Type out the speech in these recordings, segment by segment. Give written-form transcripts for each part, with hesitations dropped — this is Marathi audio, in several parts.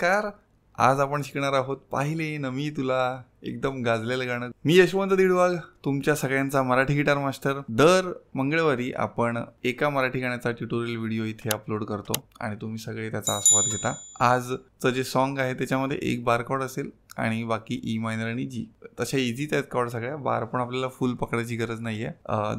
नमस्कार. आज आपण शिकणार आहोत पाहिले न मी तुला, एकदम गाजलेलं गाणं. मी यशवंत दिडवाग, तुमच्या सगळ्यांचा मराठी गिटार मास्टर. दर मंगळवारी आपण एका मराठी गाण्याचा ट्युटोरियल व्हिडिओ इथे अपलोड करतो आणि तुम्ही सगळे त्याचा आस्वाद घेता. आजचं जे सॉन्ग आहे त्याच्यामध्ये एक बार कॉर्ड असेल आणि बाकी ई मायनर आणि जी. तशा इझीच आहेत कॉर्ड सगळ्या. बार पण आपल्याला फुल पकडायची गरज नाहीये.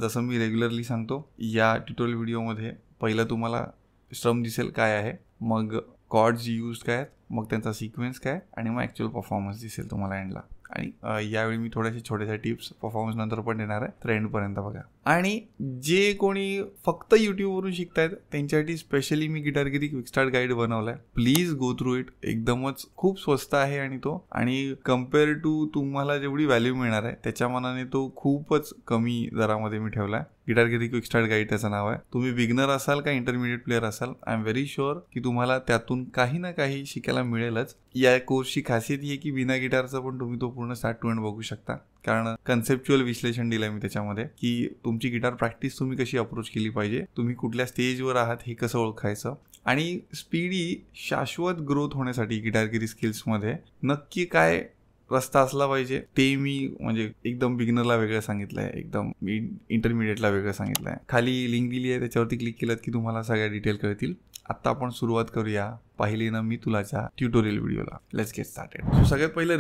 जसं मी रेग्युलरली सांगतो, या ट्युटोरियल व्हिडिओमध्ये पहिलं तुम्हाला स्ट्रम दिसेल काय आहे, मग कॉर्ड्स यूज काय आहेत, मग त्यांचा सिक्वेन्स काय आणि मग ॲक्च्युअल परफॉर्मन्स दिसेल तुम्हाला एंडला. आणि यावेळी मी थोड्याशा छोट्याशा टिप्स परफॉर्मन्स नंतर पण देणार आहे, तर एंडपर्यंत बघा. आणि जे कोणी फक्त यूट्यूबवरून शिकतायत त्यांच्यासाठी स्पेशली मी गिटारगिरी क्विक स्टार्ट गाईड बनवलाय. Please go through it. एकदमच खूप स्वस्त आहे आणि कम्पेअर टू तुम्हाला जेवढी व्हॅल्यू मिळणार आहे त्याच्या मानाने तो खूपच कमी दरामध्ये मी ठेवलाय. गिटारगिरी क्विक स्टार्ट गाईड त्याचं नाव आहे. तुम्ही बिगनर असाल का इंटरमिडिएट प्लेअर असाल, आय एम व्हेरी शुअर की तुम्हाला त्यातून काही ना काही शिकायला मिळेलच. या कोर्सची खासियत ही आहे की बिना गिटारचं पण तुम्ही तो पूर्ण स्टार्ट टू एंड बघू शकता, कारण कन्सेप्च्युअल विश्लेषण दिलंय मी त्याच्यामध्ये की तुमची गिटार प्रॅक्टिस तुम्ही कशी अप्रोच केली पाहिजे, तुम्ही कुठल्या स्टेजवर आहात हे कसं ओळखायचं, आणि स्पीडी शाश्वत ग्रोथ होण्यासाठी गिटारगिरी स्किल्समध्ये नक्की काय रस्ता असला पाहिजे ते मी म्हणजे एकदम बिगिनरला वेगळं सांगितलंय, एकदम इंटरमिडिएटला वेगळं सांगितलंय. खाली लिंक दिली आहे, त्याच्यावरती क्लिक केलं की तुम्हाला सगळ्या डिटेल कळतील. आता आपण सुरुवात करूया पाहिले ना मी तुलाच्या ट्युटोरियल व्हिडिओला. Let's get started. सो सगळ्यात पहिलं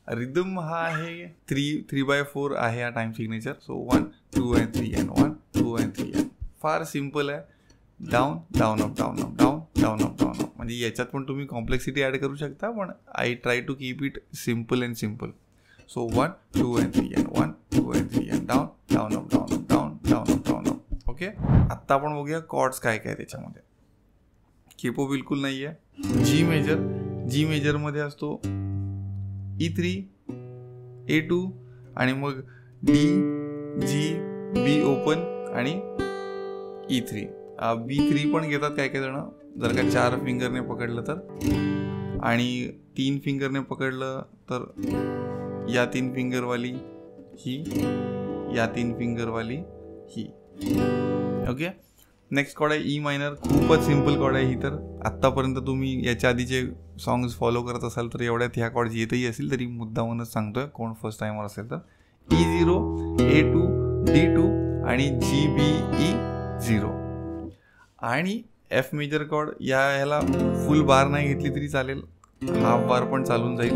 रिदम हा आहे 3/4 आहे हा time signature. So 1 2 and 3 and 1 2 and 3 and. फार सिम्पल आहे. Down down up down up down down up down up. म्हणजे याच्यात पण तुम्ही कॉम्प्लेक्सिटी ॲड करू शकता, पण I try to keep it simple and simple. So 1 2 and 3 and 1 2 and 3 and down down up down up down down up down up. Okay, आत्ता आपण बघूया कॉर्ड्स काय काय त्याच्यामध्ये. केपो बिलकुल नाही आहे. जी मेजरमध्ये असतो E3 A2 आणि मग D G B ओपन आणि E3. B3 पण घेतात काय काय जण, जर का 4 फिंगरने पकडलं तर, आणि 3 फिंगरने पकडलं तर या 3 फिंगरवाली ही, या 3 फिंगरवाली ही. ओके, नेक्स्ट कॉर्ड आहे ई मायनर. खूपच सिम्पल कॉर्ड आहे ही. तर आत्तापर्यंत तुम्ही याच्या आधीचे सॉंग्स फॉलो करत असाल तर एवढ्यात ह्या कॉर्ड्स येतही असतील, तरी मुद्दामूनच सांगतोय कोण फर्स्ट टाइमर असेल तर. E0 A2 D2 आणि GBE0. आणि F मेजर कॉर्ड ह्याला फुल बार नाही घेतली तरी चालेल, हाफ बार पण चालून जाईल.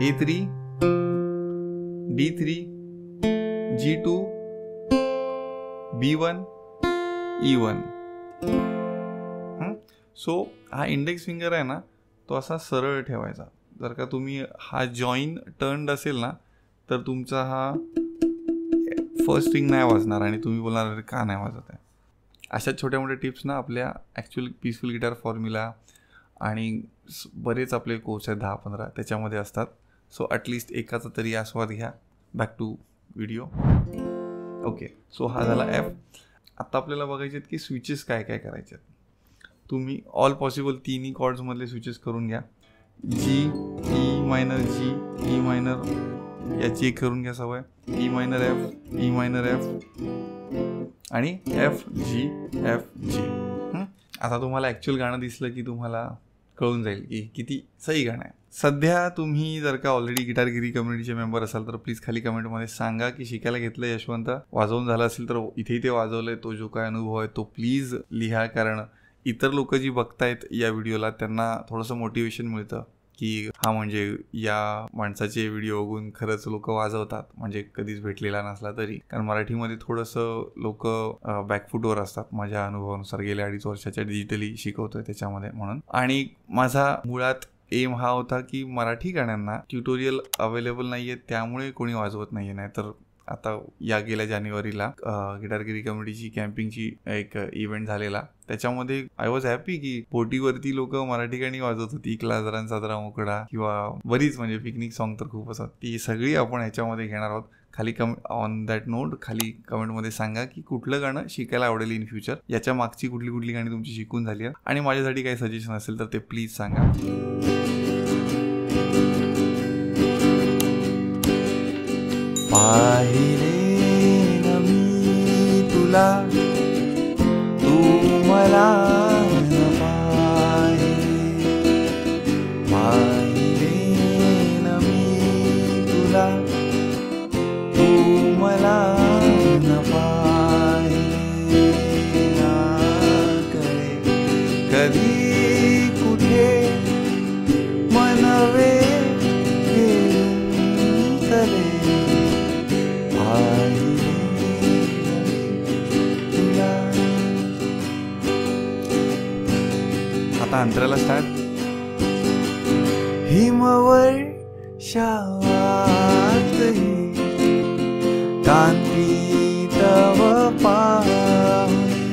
A3 D3 G2 B1 E1. So हा इंडेक्स फिंगर आहे ना, तो असा सरळ ठेवायचा. जर का तुम्ही हा जॉईन टर्न्ड असेल ना तर तुमचा हा फर्स्ट स्ट्रिंग नाही वाजणार आणि तुम्ही बोलणार अरे का नाही वाजत आहे. अशा छोट्या मोठ्या टिप्स ना आपल्या ॲक्च्युअल पीसफुल गिटार फॉर्म्युला आणि बरेच आपले कोर्स आहेत 10-15 त्याच्यामध्ये असतात. सो ॲटलिस्ट एकाचा तरी आस्वाद घ्या. Back to video. Okay, so हा झाला F. आता आपल्याला बघायचे आहेत की स्विचेस काय काय करायचे आहेत. तुम्ही ऑल पॉसिबल तिन्ही कॉर्ड्समधले स्विचेस करून घ्या. जी ई मायनर जी ई मायनर याची एक करून घ्या सवय. E minor F E minor F आणि एफ जी एफ जी. आता तुम्हाला ॲक्च्युअल गाणं दिसलं की तुम्हाला कळून जाईल की किती सही गाणं आहे. सध्या तुम्ही जर का ऑलरेडी गिटारगिरी कम्युनिटीचे मेंबर असाल तर प्लीज खाली कमेंटमध्ये सांगा की शिकायला घेतलं यशवंत, वाजवून झालं असेल तर इथे ते वाजवलंय, तो जो काय अनुभव आहे तो प्लीज लिहा. कारण इतर लोक जी बघतायत या व्हिडिओला त्यांना थोडंसं मोटिवेशन मिळतं की हा म्हणजे या माणसाचे व्हिडिओ बघून खरंच लोक वाजवतात, म्हणजे कधीच भेटलेला नसला तरी. कारण मराठीमध्ये थोडंसं लोक बॅकफूटवर असतात माझ्या अनुभवानुसार. गेल्या 2.5 वर्षाच्या डिजिटली शिकवतोय त्याच्यामध्ये म्हणून. आणि माझा मुळात एम हा होता की मराठी गाण्यांना ट्युटोरियल अवेलेबल नाही आहे त्यामुळे कोणी वाजवत नाही आहे. नाही तर आता या गेल्या जानेवारीला गिटारगिरी कम्युनिटीची कॅम्पिंगची एक इव्हेंट झालेला, त्याच्यामध्ये आय वॉज हॅपी की बोटीवरती लोक मराठी गाणी वाजवत होती. इकला जरा साजरा मोकळा किंवा बरीच म्हणजे पिकनिक सॉन्ग तर खूप असतात. ती सगळी आपण ह्याच्यामध्ये घेणार आहोत. खाली ऑन दॅट नोट खाली कमेंटमध्ये सांगा की कुठलं गाणं शिकायला आवडेल इन फ्युचर, याच्या मागची कुठली कुठली गाणी तुमची शिकून झाली आहे, आणि माझ्यासाठी काही सजेशन असेल तर ते प्लीज सांगा. पाहिले न मी तुला, तू मला न पाहिले. इंट्रोला स्टार्ट. हिमवर शावातही कांती तव पाहुनी.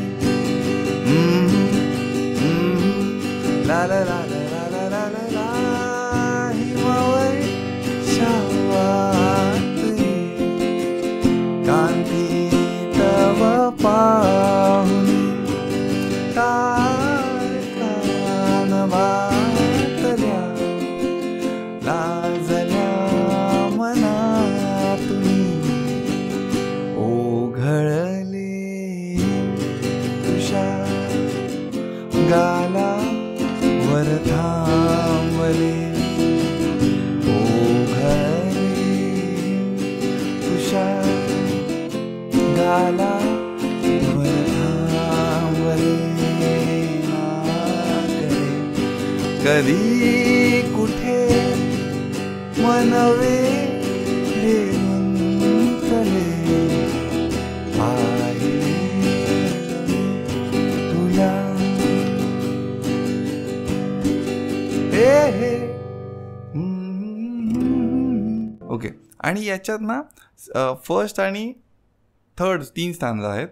ला ला ला ला ला ला ला ला. हिमवर शावातही कांती तव पाहुनी. तारकान भातल्या लाजल्या मनातुनी. ओघळले तुषार गाला वर थांबले. ओघळले तुषार गाला वर थांबले. कधी कुठे मनवे गुंतले. पाहिले तुला ओके. आणि याच्यात ना फर्स्ट आणि थर्ड 3 स्टॅन्झा आहेत.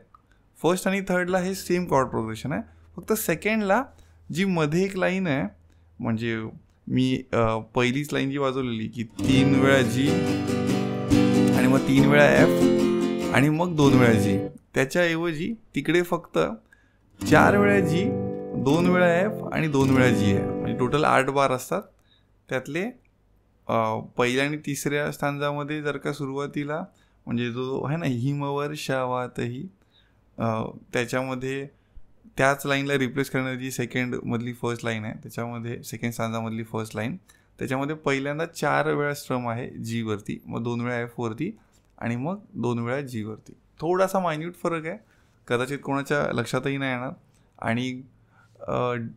फर्स्ट आणि थर्डला हे सेम कॉर्ड प्रोग्रेशन आहे. फक्त सेकंडला जी मध्ये एक लाईन आहे, म्हणजे मी पहिलीच लाईन जी वाजवलेली की 3 वेळा जी आणि मग 3 वेळा एफ आणि मग 2 वेळा जी, त्याच्याऐवजी तिकडे फक्त 4 वेळा जी, 2 वेळा एफ आणि 2 वेळा जी आहे. म्हणजे टोटल 8 बार असतात. त्यातले पहिल्या आणि तिसऱ्या स्टांजामध्ये जर का सुरुवातीला म्हणजे जो आहे ना हिमवर शावातही, त्याच्यामध्ये त्याच लाईनला रिप्लेस करणारी जी सेकंड मधली फर्स्ट लाईन आहे, त्याच्यामध्ये सेकंड स्टांजामधली फर्स्ट लाईन, त्याच्यामध्ये पहिल्यांदा 4 वेळा स्ट्रम आहे जी वरती, मग 2 वेळा एफ वरती आणि मग 2 वेळा जी वरती. थोडासा मायन्यूट फरक आहे, कदाचित कोणाच्या लक्षातही नाही येणार आणि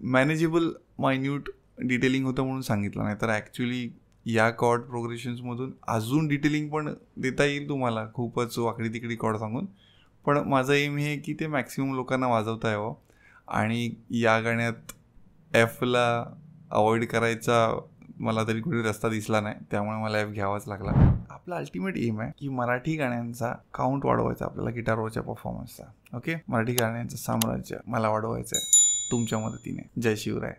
मॅनेजेबल मायन्यूट डिटेलिंग होतं म्हणून सांगितलं. नाही तर ॲक्च्युली या कॉर्ड प्रोग्रेशन्समधून अजून डिटेलिंग पण देता येईल तुम्हाला, खूपच वाकडी तिकडी कॉर्ड सांगून. पण माझं एम हे की ते मॅक्सिमम लोकांना वाजवता यावं आणि या गाण्यात एफला अवॉइड करायचा मला तरी कुठे रस्ता दिसला नाही, त्यामुळे मला एफ घ्यावाच लागला. आपला अल्टिमेट एम आहे की मराठी गाण्यांचा काउंट वाढवायचा आपल्याला गिटारवरच्या परफॉर्मन्सचा. ओके, मराठी गाण्यांचं साम्राज्य मला वाढवायचं आहे तुमच्या मदतीने. जय शिवराय.